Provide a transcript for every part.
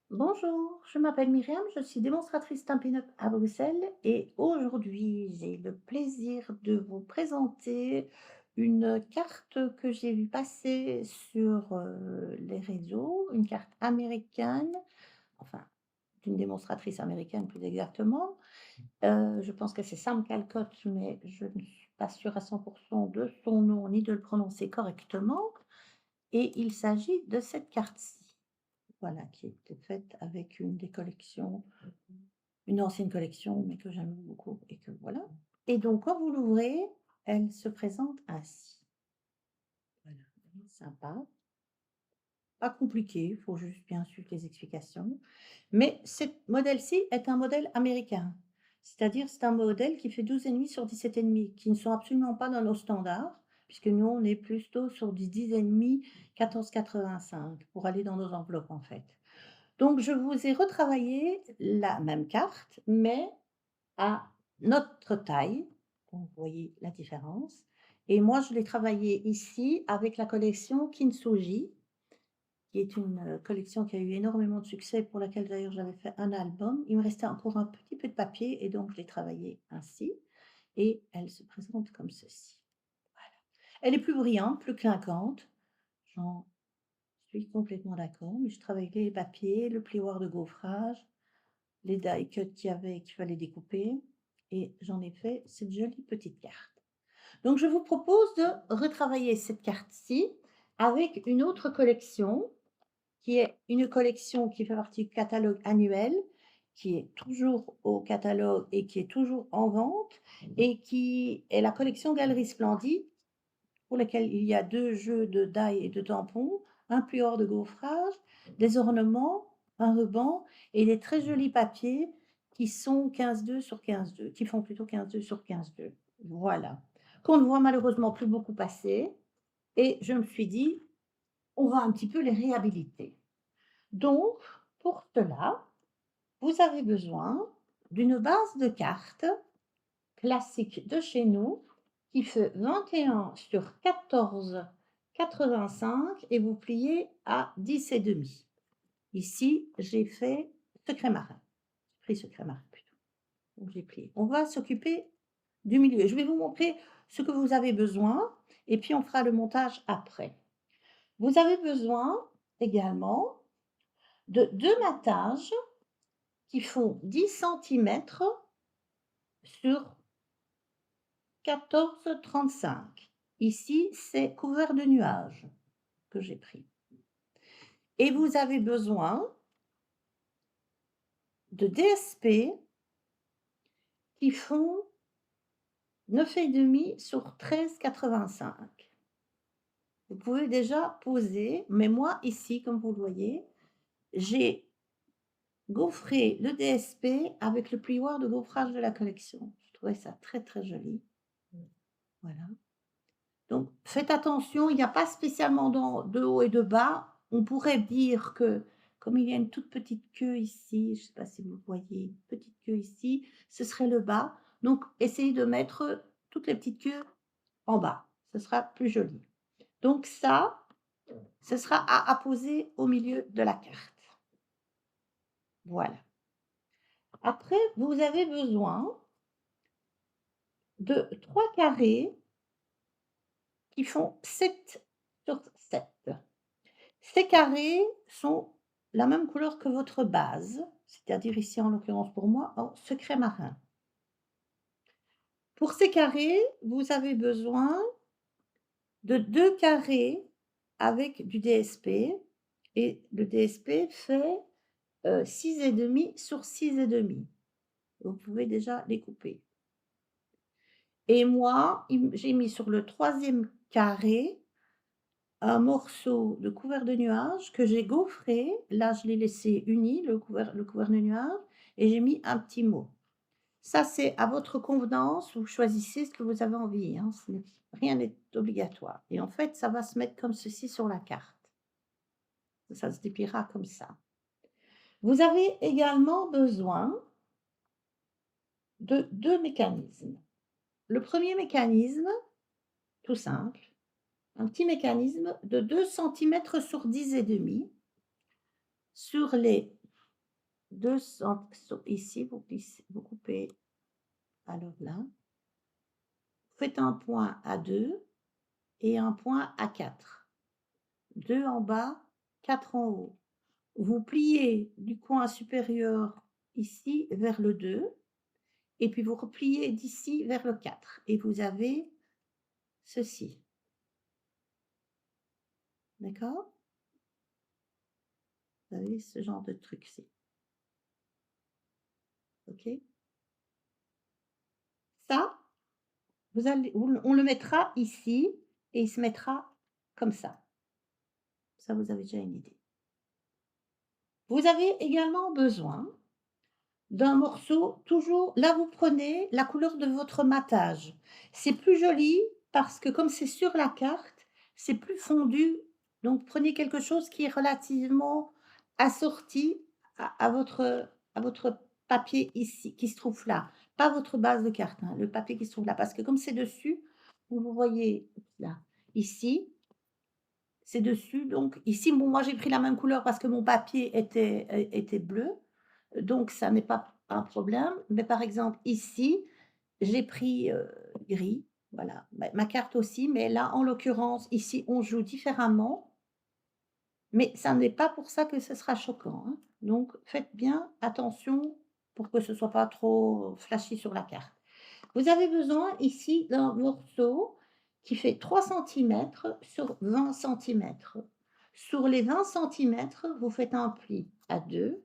Bonjour, je m'appelle Myriam, je suis démonstratrice Stampin' Up à Bruxelles et aujourd'hui j'ai le plaisir de vous présenter une carte que j'ai vue passer sur les réseaux, une carte américaine, enfin d'une démonstratrice américaine plus exactement. Je pense que c'est Sam Calcott, mais je ne suis pas sûre à 100% de son nom ni de le prononcer correctement. Et il s'agit de cette carte-ci. Voilà, qui était faite avec une des collections, une ancienne collection, mais que j'aime beaucoup et que voilà. Et donc quand vous l'ouvrez, elle se présente ainsi. Voilà, sympa, pas compliqué, il faut juste bien suivre les explications. Mais ce modèle-ci est un modèle américain. C'est-à-dire, c'est un modèle qui fait 12,5 sur 17,5, qui ne sont absolument pas dans nos standards, puisque nous, on est plutôt sur du 10,5, 14,85 pour aller dans nos enveloppes, en fait. Donc je vous ai retravaillé la même carte, mais à notre taille, donc vous voyez la différence et moi je l'ai travaillée ici avec la collection Kintsugi, qui est une, collection qui a eu énormément de succès, pour laquelle d'ailleurs j'avais fait un album. Il me restait encore un petit peu de papier et donc je l'ai travaillée ainsi et elle se présente comme ceci. Voilà. Elle est plus brillante, plus clinquante, j'en suis complètement d'accord, mais je travaille avec les papiers, le plioir de gaufrage, les die cut qu'il y avait et qu'il fallait découper et j'en ai fait cette jolie petite carte. Donc je vous propose de retravailler cette carte-ci avec une autre collection, qui est une collection qui fait partie du catalogue annuel, qui est toujours au catalogue et qui est toujours en vente et qui est la collection Galerie Splendide, pour laquelle il y a 2 jeux de die et de tampons, un plieur de gaufrage, des ornements, un ruban et des très jolis papiers qui sont 15,2 sur 15,2, qui font plutôt 15,2 sur 15,2. Voilà. Qu'on ne voit malheureusement plus beaucoup passer et je me suis dit: «On va un petit peu les réhabiliter». Donc pour cela, vous avez besoin d'une base de cartes classique de chez nous qui fait 21 sur 14,85 et vous pliez à 10,5. Ici, j'ai fait secret marin. J'ai pris secret marin plutôt. Donc j'ai plié. On va s'occuper du milieu. Je vais vous montrer ce que vous avez besoin et puis on fera le montage après. Vous avez besoin également de 2 mattages qui font 10 centimètres sur 14,35. Ici, c'est couvert de nuages que j'ai pris. Et vous avez besoin de DSP qui font 9,5 sur 13,85. Vous pouvez déjà poser, mais moi ici, comme vous le voyez, j'ai gaufré le DSP avec le plioir de gaufrage de la collection. Je trouvais ça très, très joli. Voilà. Donc faites attention, il n'y a pas spécialement de haut et de bas. On pourrait dire que comme il y a une toute petite queue ici, je ne sais pas si vous voyez, une petite queue ici, ce serait le bas. Donc essayez de mettre toutes les petites queues en bas, ce sera plus joli. Donc ça, ce sera à poser au milieu de la carte. Voilà. Après, vous avez besoin de 3 carrés qui font 7 sur 7. Ces carrés sont la même couleur que votre base, c'est-à-dire ici, en l'occurrence pour moi, en secret marin. Pour ces carrés, vous avez besoin de 2 carrés avec du DSP et le DSP fait, 6,5 sur 6,5. Vous pouvez déjà les couper et moi, j'ai mis sur le troisième carré un morceau de couvert de nuages que j'ai gaufré. Là, je l'ai laissé uni, le couvert de nuages et j'ai mis un petit mot. Ça, c'est à votre convenance, vous choisissez ce que vous avez envie, hein, rien n'est obligatoire et en fait, ça va se mettre comme ceci sur la carte. Ça se dépliera comme ça. Vous avez également besoin de 2 mécanismes. Le premier mécanisme, tout simple, un petit mécanisme de 2 centimètres sur 10,5 sur les 2 cent ici, vous glissez, vous coupez, alors là, faites un point à 2 et un point à 4. 2 en bas, 4 en haut. Vous pliez du coin supérieur ici vers le 2 et puis vous repliez d'ici vers le 4 et vous avez ceci. D'accord? Vous avez ce genre de truc-ci. OK? Ça, on le mettra ici et il se mettra comme ça. Ça, vous avez déjà une idée. Vous avez également besoin d'un morceau, toujours là, vous prenez la couleur de votre matage. C'est plus joli parce que comme c'est sur la carte, c'est plus fondu, donc prenez quelque chose qui est relativement assorti à votre papier ici, qui se trouve là. Pas votre base de carte, hein, le papier qui se trouve là, parce que comme c'est dessus, vous voyez là, ici, c'est dessus, donc ici, bon, moi j'ai pris la même couleur parce que mon papier était bleu, donc ça n'est pas un problème. Mais par exemple ici, j'ai pris, gris, voilà. Ma carte aussi, mais là, en l'occurrence, ici, on joue différemment, mais ça n'est pas pour ça que ce sera choquant, hein. Donc faites bien attention pour que ce soit pas trop flashy sur la carte. Vous avez besoin ici d'un morceau qui fait 3 centimètres sur 20 centimètres. Sur les 20 centimètres, vous faites un pli à 2,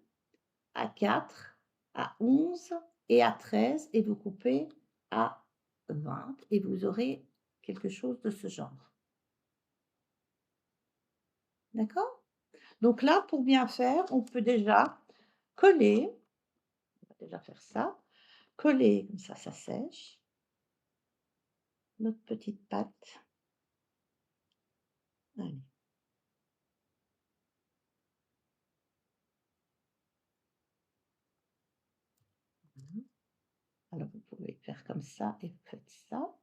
à 4, à 11 et à 13 et vous coupez à 20 et vous aurez quelque chose de ce genre. D'accord? Donc là, pour bien faire, on peut déjà coller, on va déjà faire ça, coller comme ça sèche, notre petite pâte. Allez. Mmh. Alors vous pouvez faire comme ça et vous faites ça.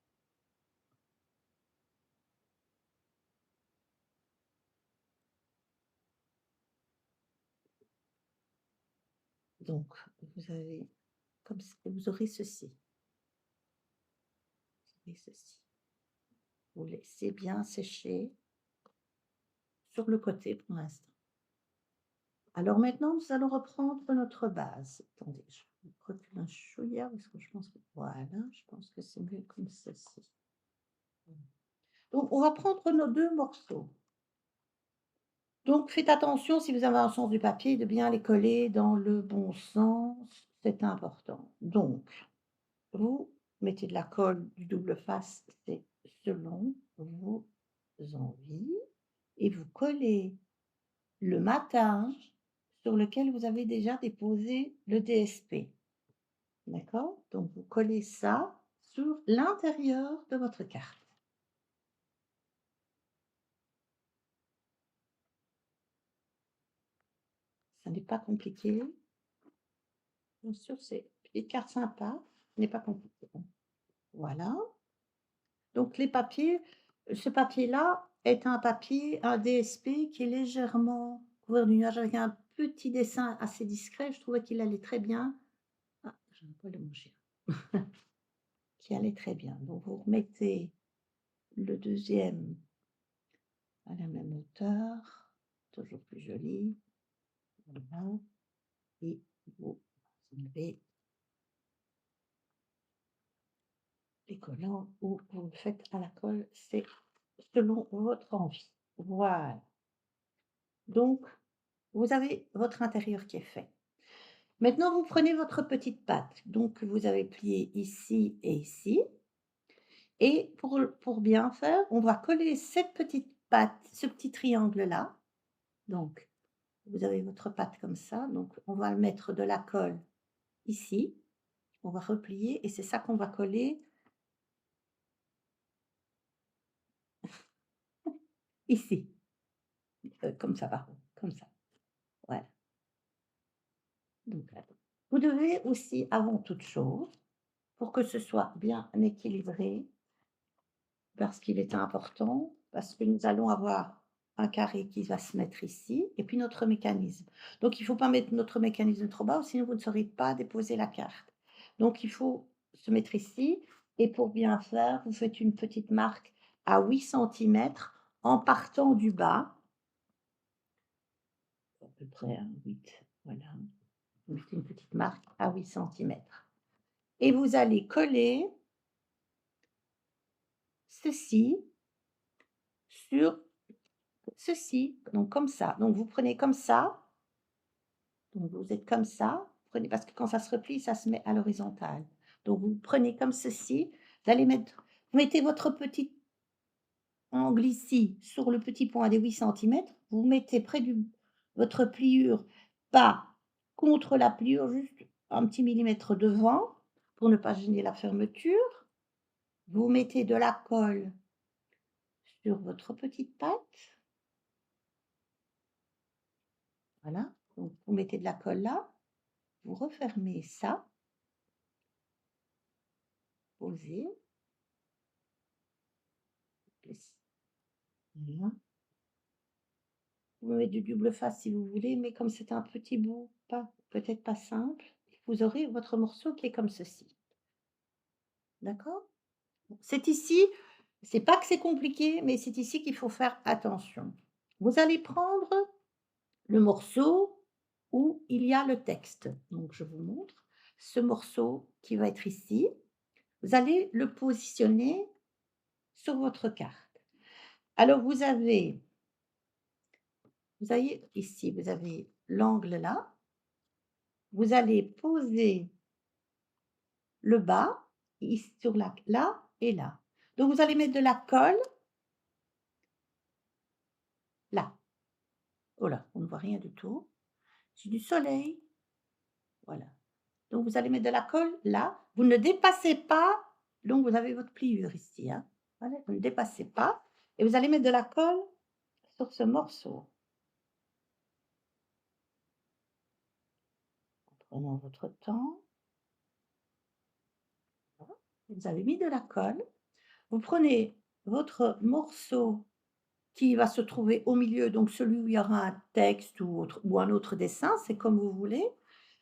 Donc vous avez comme ç vous aurez ceci, vous aurez ceci. Vous laissez bien sécher sur le côté pour l'instant. Alors maintenant, nous allons reprendre notre base. Attendez, je recule un chouïa parce que je pense que voilà, je pense que c'est mieux comme ceci. Donc on va prendre nos 2 morceaux. Donc faites attention si vous avez un sens du papier de bien les coller dans le bon sens, c'est important. Donc vous mettez de la colle du double face, c'est selon vos envies et vous collez le matage sur lequel vous avez déjà déposé le DSP. D'accord? Donc vous collez ça sur l'intérieur de votre carte. Ça n'est pas compliqué. Bien sûr, c'est une carte sympa, ce n'est pas compliqué. Voilà. Donc les papiers, ce papier-là est un papier, un DSP qui est légèrement couvert de nuages avec un petit dessin assez discret. Je trouvais qu'il allait très bien. Ah, je ne vais pas le manger. Qui allait très bien. Donc vous remettez le deuxième à la même hauteur, toujours plus joli. Voilà. Et vous enlevez les collants ou vous le faites à la colle, c'est selon votre envie. Voilà. Donc, vous avez votre intérieur qui est fait. Maintenant, vous prenez votre petite pâte, donc vous avez plié ici et ici. Et pour bien faire, on va coller cette petite pâte, ce petit triangle-là. Donc, vous avez votre pâte comme ça, donc on va mettre de la colle ici, on va replier et c'est ça qu'on va coller ici, comme ça par contre, comme ça, voilà. Donc, attends. Vous devez aussi, avant toute chose, pour que ce soit bien équilibré, parce qu'il est important, parce que nous allons avoir un carré qui va se mettre ici et puis notre mécanisme. Donc il ne faut pas mettre notre mécanisme trop bas, sinon vous ne saurez pas déposer la carte. Donc il faut se mettre ici et pour bien faire, vous faites une petite marque à 8 centimètres en partant du bas, à peu près, hein, 8, voilà. Vous mettez une petite marque à 8 centimètres et vous allez coller ceci sur ceci, donc comme ça. Donc vous prenez comme ça, donc vous êtes comme ça, prenez parce que quand ça se replie, ça se met à l'horizontale. Donc vous prenez comme ceci, vous allez mettre vous mettez votre petit angle ici sur le petit point des 8 centimètres, vous mettez près du votre pliure, pas contre la pliure, juste un petit millimètre devant pour ne pas gêner la fermeture. Vous mettez de la colle sur votre petite patte, voilà, donc vous mettez de la colle là, vous refermez ça, posez, voilà. Vous mettez du double face si vous voulez, mais comme c'est un petit bout, pas peut-être pas simple, vous aurez votre morceau qui est comme ceci. D'accord? C'est ici, c'est pas que c'est compliqué, mais c'est ici qu'il faut faire attention. Vous allez prendre le morceau où il y a le texte. Donc je vous montre ce morceau qui va être ici. Vous allez le positionner sur votre carte. Alors vous voyez ici, vous avez l'angle là. Vous allez poser le bas sur là et là. Donc vous allez mettre de la colle là. Oh là, on ne voit rien du tout. C'est du soleil. Voilà. Donc vous allez mettre de la colle là. Vous ne dépassez pas, donc vous avez votre pliure ici, hein. Voilà, vous ne dépassez pas et vous allez mettre de la colle sur ce morceau. Prenons votre temps. Voilà. Vous avez mis de la colle. Vous prenez votre morceau qui va se trouver au milieu, donc celui où il y aura un texte ou un autre dessin, c'est comme vous voulez.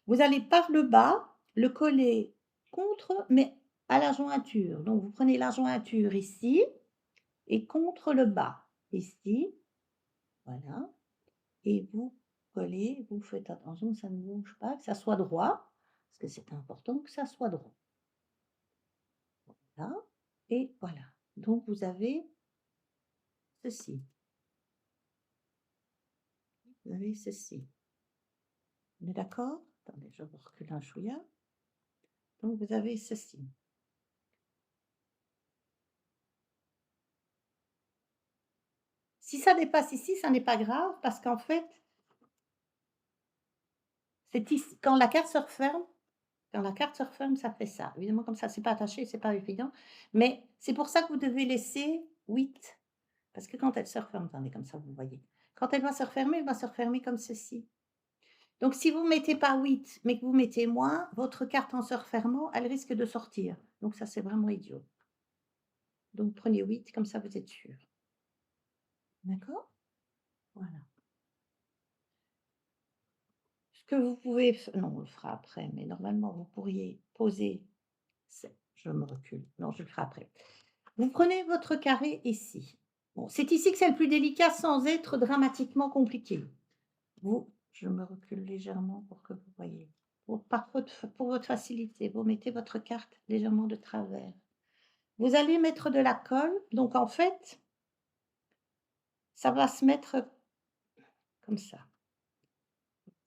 Vous allez par le bas le coller contre, mais à la jointure. Donc vous prenez la jointure ici et contre le bas, ici, voilà, et vous collez, vous faites attention que ça ne bouge pas, que ça soit droit, parce que c'est important que ça soit droit. Voilà, et voilà. Donc vous avez ceci. Vous avez ceci. On est d'accord? Attendez, je vous recule un chouïa. Donc vous avez ceci. Si ça dépasse ici, ça n'est pas grave parce qu'en fait, c'est ici quand la carte se referme, quand la carte se referme, ça fait ça. Évidemment, comme ça, c'est pas attaché, c'est pas évident, mais c'est pour ça que vous devez laisser 8 parce que quand elle se referme, attendez, comme ça vous voyez. Quand elle va se refermer, elle va se refermer comme ceci. Donc si vous mettez pas 8, mais que vous mettez moins, votre carte en se refermant, elle risque de sortir. Donc ça, c'est vraiment idiot. Donc prenez 8, comme ça vous êtes sûr. D'accord? Voilà. Ce que vous pouvez non, on le fera après, mais normalement vous pourriez poser je me recule, non, je le ferai après. Vous prenez votre carré ici. Bon, c'est ici que c'est le plus délicat sans être dramatiquement compliqué. Je me recule légèrement pour que vous voyez. Pour votre facilité, vous mettez votre carte légèrement de travers. Vous allez mettre de la colle, donc en fait, ça va se mettre comme ça.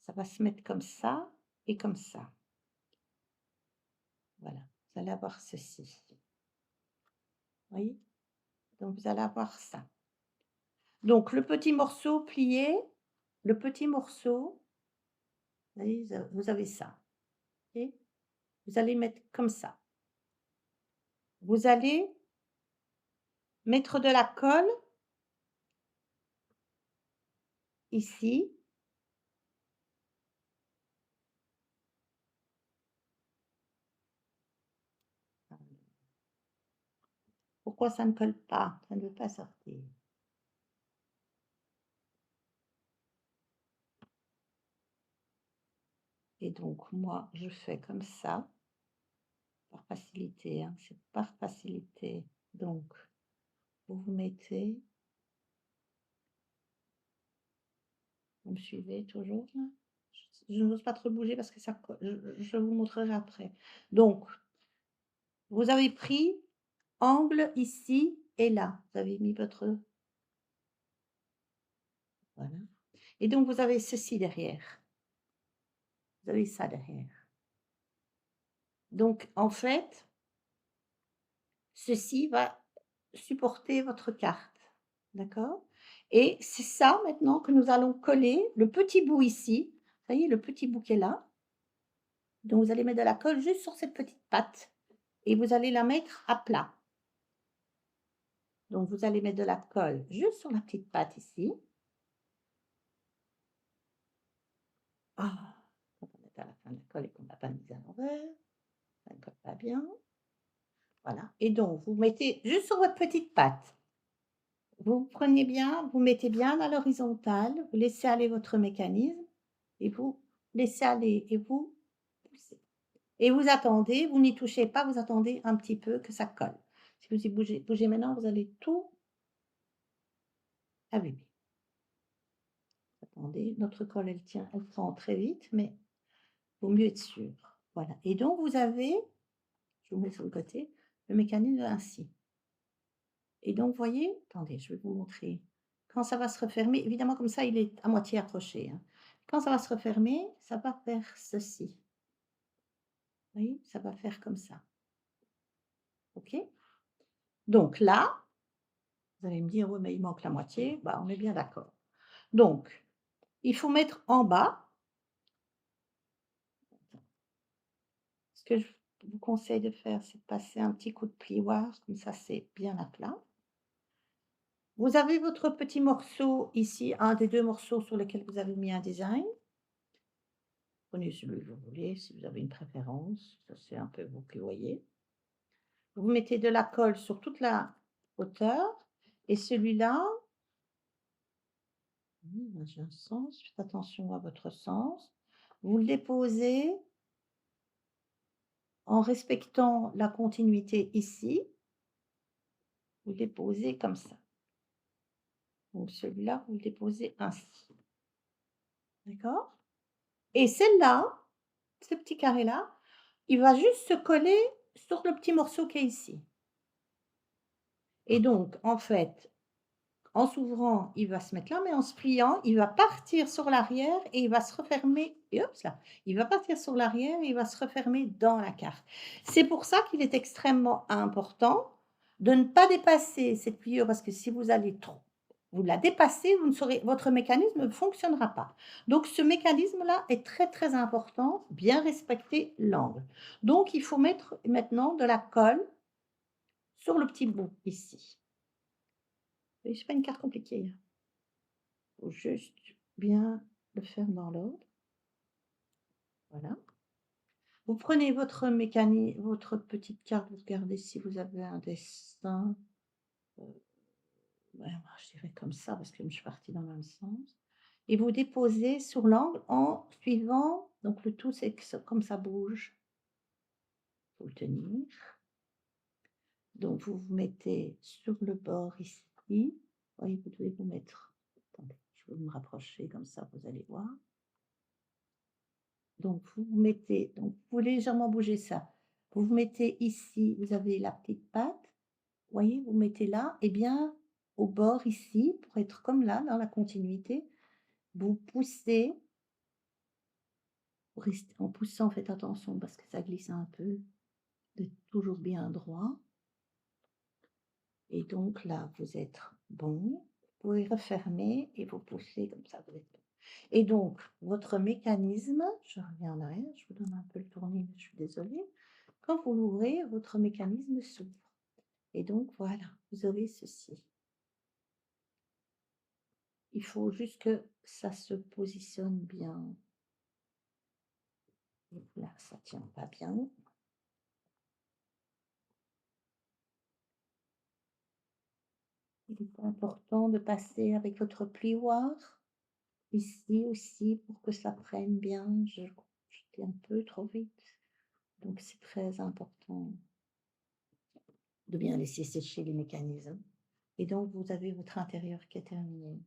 Ça va se mettre comme ça et comme ça. Voilà, vous allez avoir ceci. Vous voyez? Donc vous allez avoir ça. Donc le petit morceau plié, le petit morceau, vous voyez, vous avez ça. Et vous allez mettre comme ça. Vous allez mettre de la colle ici. Pourquoi ça ne colle pas? Ça ne veut pas sortir. Et donc moi, je fais comme ça, par facilité, hein, c'est par facilité. Donc vous vous mettez, vous me suivez toujours là? Je n'ose pas trop bouger parce que ça co je vous montrerai après. Donc vous avez pris angle ici et là. Vous avez mis votre voilà et donc vous avez ceci derrière. Vous avez ça derrière. Donc en fait, ceci va supporter votre carte, d'accord? Et c'est ça maintenant que nous allons coller le petit bout ici. Vous voyez le petit bout qui est là? Donc vous allez mettre de la colle juste sur cette petite patte et vous allez la mettre à plat. Donc vous allez mettre de la colle juste sur la petite patte ici. Ah! Quand on est à la fin de la colle et qu'on n'a pas mis à l'envers, ça ne colle pas bien. Voilà et donc vous mettez juste sur votre petite patte. Vous prenez bien, vous mettez bien à l'horizontale, vous laissez aller votre mécanisme et vous laissez aller et vous poussez. Et vous attendez, vous n'y touchez pas, vous attendez un petit peu que ça colle. Si vous y bougez maintenant, vous allez tout abîmer. Attendez, notre colle, elle tient, elle prend très vite, mais vaut mieux être sûr. Voilà et donc vous avez, je vous mets sur le côté, le mécanisme ainsi. Et donc, vous voyez, attendez, je vais vous montrer. Quand ça va se refermer, évidemment, comme ça, il est à moitié accroché, hein. Quand ça va se refermer, ça va faire ceci. Vous voyez, ça va faire comme ça. OK? Donc là, vous allez me dire, oui, mais il manque la moitié. Bah, on est bien d'accord. Donc, il faut mettre en bas. Ce que je vous conseille de faire, c'est de passer un petit coup de plioir, comme ça, c'est bien à plat. Vous avez votre petit morceau ici, un des deux morceaux sur lesquels vous avez mis un design. Prenez celui que vous voulez, si vous avez une préférence, ça c'est un peu vous qui voyez. Vous mettez de la colle sur toute la hauteur et celui-là, j'ai un sens, faites attention à votre sens. Vous le déposez en respectant la continuité ici, vous le déposez comme ça. Donc celui-là, vous le déposez ainsi. D'accord? Et celle-là, ce petit carré-là, il va juste se coller sur le petit morceau qui est ici. Et donc, en fait, en s'ouvrant, il va se mettre là, mais en se pliant, il va partir sur l'arrière et il va se refermer et hop là, il va partir sur l'arrière et il va se refermer dans la carte. C'est pour ça qu'il est extrêmement important de ne pas dépasser cette pliure parce que si vous allez trop vous la dépassez, vous ne saurez votre mécanisme ne fonctionnera pas. Donc ce mécanisme-là est très, très important, bien respecter l'angle. Donc il faut mettre maintenant de la colle sur le petit bout ici. Et c'est pas une carte compliquée, hein. Faut juste bien le faire dans l'ordre. Voilà. Vous prenez votre petite carte, vous regardez si vous avez un dessin, heu, ouais, moi je dirais comme ça parce que je suis partie dans le même sens et vous déposez sur l'angle en suivant donc le tout c'est que ça comme ça bouge, faut le tenir. Donc vous vous mettez sur le bord ici. Vous voyez, vous devez vous mettre attendez, je vais me rapprocher comme ça vous allez voir. Donc vous vous mettez donc vous pouvez légèrement bouger ça. Vous vous mettez ici, vous avez la petite patte, vous voyez? Vous mettez là et bien au bord ici, pour être comme là, dans la continuité, vous poussez, vous restez en poussant, faites attention parce que ça glisse un peu, d'être toujours bien droit et donc là, vous êtes bon. Vous pouvez refermer et vous poussez comme ça, vous êtes bon et donc votre mécanisme, je reviens en arrière, je vous donne un peu le tournis, mais je suis désolée. Quand vous l'ouvrez, votre mécanisme s'ouvre et donc voilà, vous avez ceci. Il faut juste que ça se positionne bien. Et là, ça tient pas bien. Il est important de passer avec votre plioir ici aussi pour que ça prenne bien. et un peu trop vite. Donc c'est très important de bien laisser sécher les mécanismes et donc vous avez votre intérieur qui est terminé.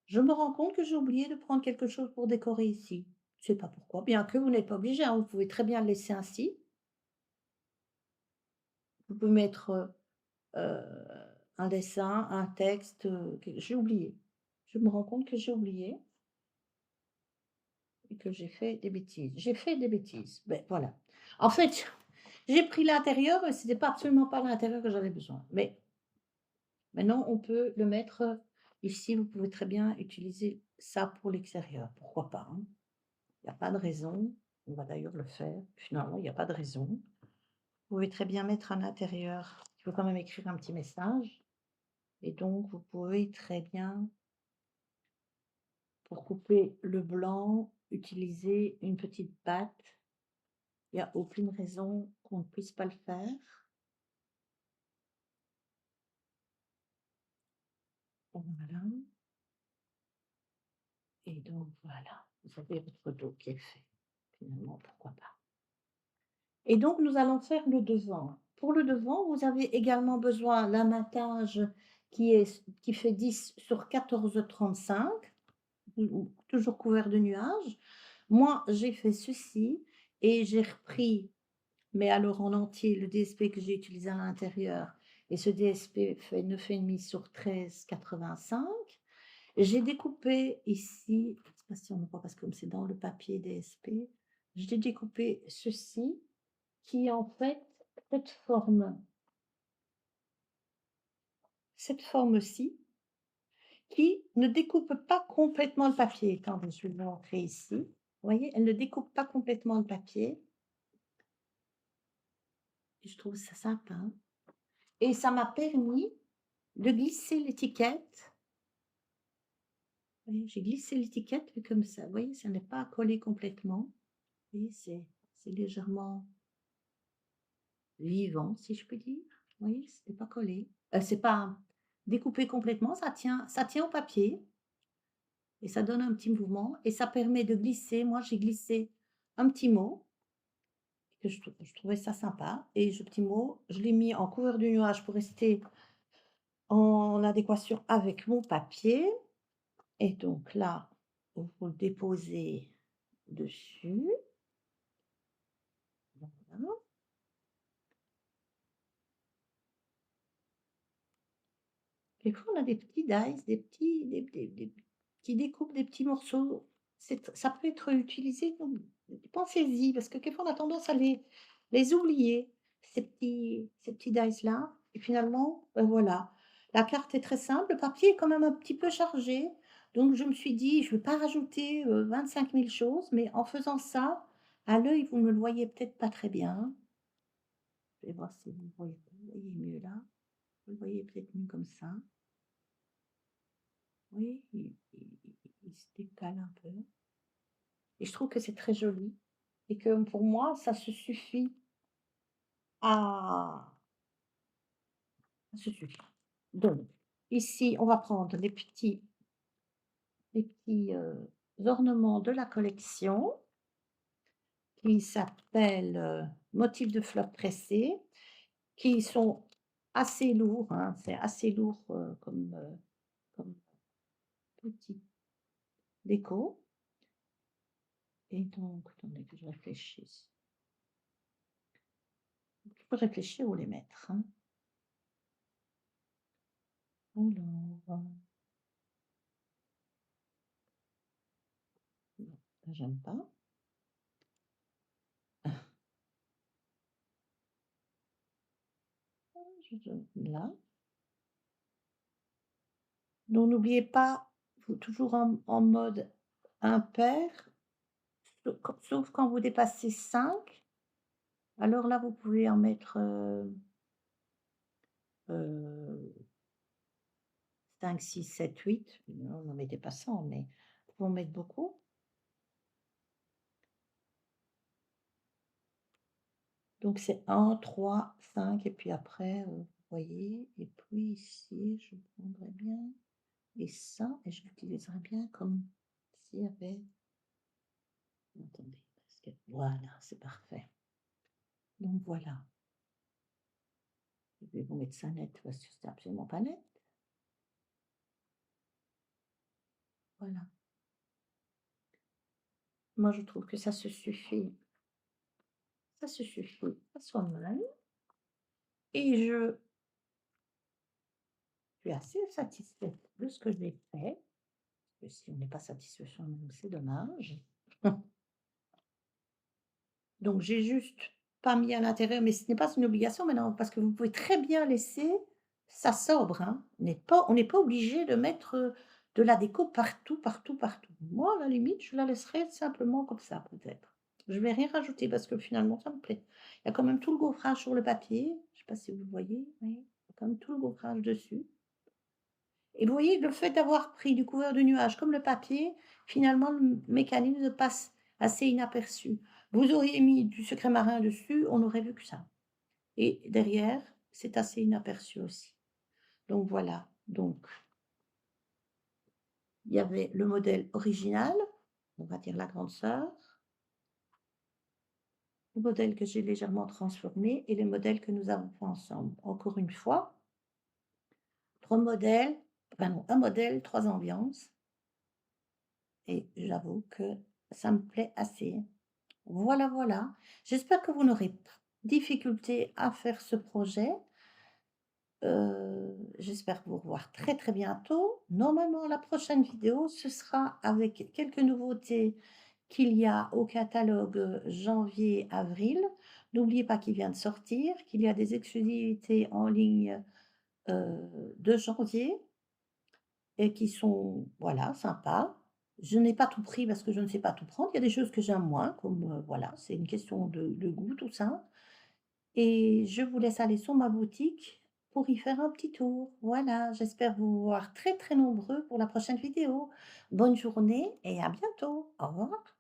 Je me rends compte que j'ai oublié de prendre quelque chose pour décorer ici. Je sais pas pourquoi, bien que vous n'êtes pas obligé, hein, vous pouvez très bien le laisser ainsi. Vous pouvez mettre, un dessin, un texte, que j'ai oublié. Je me rends compte que j'ai oublié et que j'ai fait des bêtises. J'ai fait des bêtises, beh, voilà. En fait, j'ai pris l'intérieur et c'était pas absolument pas l'intérieur que j'avais besoin. Mais maintenant on peut le mettre, ici, vous pouvez très bien utiliser ça pour l'extérieur, pourquoi pas, hein? Il y a pas de raison. On va d'ailleurs le faire. Finalement, il y a pas de raison. Vous pouvez très bien mettre à l'intérieur il faut quand même écrire un petit message et donc vous pouvez très bien, pour couper le blanc, utiliser une petite batte. Il y a aucune raison qu'on ne puisse pas le faire. Voilà et donc voilà, vous avez votre dos qui est fait. Finalement, pourquoi pas? Et donc nous allons faire le devant. Pour le devant, vous avez également besoin d'un matage qui fait 10 sur 14,35 toujours couvert de nuages. Moi, j'ai fait ceci et j'ai repris, mais alors en entier, le DSP que j'ai utilisé à l'intérieur et ce DSP fait 9,5 sur 13,85. J'ai découpé ici, je ne sais pas si on le voit parce que comme c'est dans le papier DSP, j'ai découpé ceci qui est en fait cette forme cette forme-ci, qui ne découpe pas complètement le papier. Attendez, je vais vous montrer ici. Vous voyez? Elle ne découpe pas complètement le papier et je trouve ça sympa et ça m'a permis de glisser l'étiquette. Vous voyez? J'ai glissé l'étiquette comme ça. Vous voyez? Ça n'est pas collé complètement. Vous voyez? C'est légèrement vivant, si je puis dire. Vous voyez? C'est pas collé. C'est pas découpé complètement, ça tient au papier. Et ça donne un petit mouvement et ça permet de glisser. Moi, j'ai glissé un petit mot que je trouvais ça sympa et ce petit mot, je l'ai mis en couleur du nuage pour rester en adéquation avec mon papier et donc là, vous le déposez dessus. Voilà. Des fois, on a des petits dice, des qui découpent des petits morceaux. Ça peut être utilisé comme pensez-y, parce que quelquefois, on a tendance à les oublier, ces petits dice-là et finalement, voilà. La carte est très simple, le papier est quand même un petit peu chargé, donc je me suis dit: «Je ne vais pas rajouter, 25 000 choses», mais en faisant ça, à l'œil, vous ne le voyez peut-être pas très bien. Je vais voir si vous voyez mieux là. Vous le voyez peut-être mieux comme ça. Oui, il se décale un peu et je trouve que c'est très joli et que pour moi, ça se suffit à ça se suffit. Donc ici, on va prendre les petits ornements de la collection qui s'appellent, motifs de fleurs pressées, qui sont assez lourds, hein, c'est assez lourd, comme petit déco et donc attendez que je réfléchisse. Je peux réfléchir où les mettre, hein. Alors, non, ça j'aime pas. Là. Donc n'oubliez pas, faut toujours en mode impair, sauf quand vous dépassez 5. Alors là, vous pouvez en mettre, 5, 6, 7, 8. Non, n'en mettez pas 100, mais vous pouvez en mettre beaucoup. Donc c'est 1, 3, 5 et puis après, vous voyez et puis ici, je prendrais bien et ça et je l'utiliserais bien comme s'il y avait attendez. Voilà, c'est parfait. Donc voilà, je vais vous mettre ça net parce que c'est absolument pas net. Voilà. Moi, je trouve que ça se suffit. Ça se suffit à soi-même et je suis assez satisfaite de ce que j'ai fait. Parce que si on n'est pas satisfait soi-même, c'est dommage. Donc j'ai juste pas mis à l'intérieur, mais ce n'est pas une obligation maintenant, parce que vous pouvez très bien laisser ça sobre, hein. On n'est pas obligé de mettre, de la déco partout, partout, partout. Moi, à la limite, je la laisserai simplement comme ça peut-être. Je vais rien rajouter parce que finalement ça me plaît. Il y a quand même tout le gaufrage sur le papier, je ne sais pas si vous voyez? Oui, il y a quand même tout le gaufrage dessus. Et vous voyez, le fait d'avoir pris du couvert de nuages comme le papier, finalement, le mécanisme passe assez inaperçu. Vous auriez mis du secret marin dessus, on n'aurait vu que ça. Et derrière, c'est assez inaperçu aussi. Donc voilà. Donc, il y avait le modèle original, on va dire la grande sœur, le modèle que j'ai légèrement transformé et le modèle que nous avons fait ensemble. Encore une fois, 3 modèles, enfin non, 1 modèle, 3 ambiances et j'avoue que ça me plaît assez. Voilà, voilà. J'espère que vous n'aurez pas de difficulté à faire ce projet. J'espère vous revoir très, très bientôt. Normalement, la prochaine vidéo, ce sera avec quelques nouveautés qu'il y a au catalogue, janvier-avril. N'oubliez pas qu'il vient de sortir, qu'il y a des exclusivités en ligne, de janvier et qui sont, voilà, sympas. Je n'ai pas tout pris parce que je ne sais pas tout prendre. Il y a des choses que j'aime moins, comme, voilà, c'est une question de goût, tout ça. Et je vous laisse aller sur ma boutique pour y faire un petit tour. Voilà, j'espère vous voir très, très nombreux pour la prochaine vidéo. Bonne journée et à bientôt. Au revoir.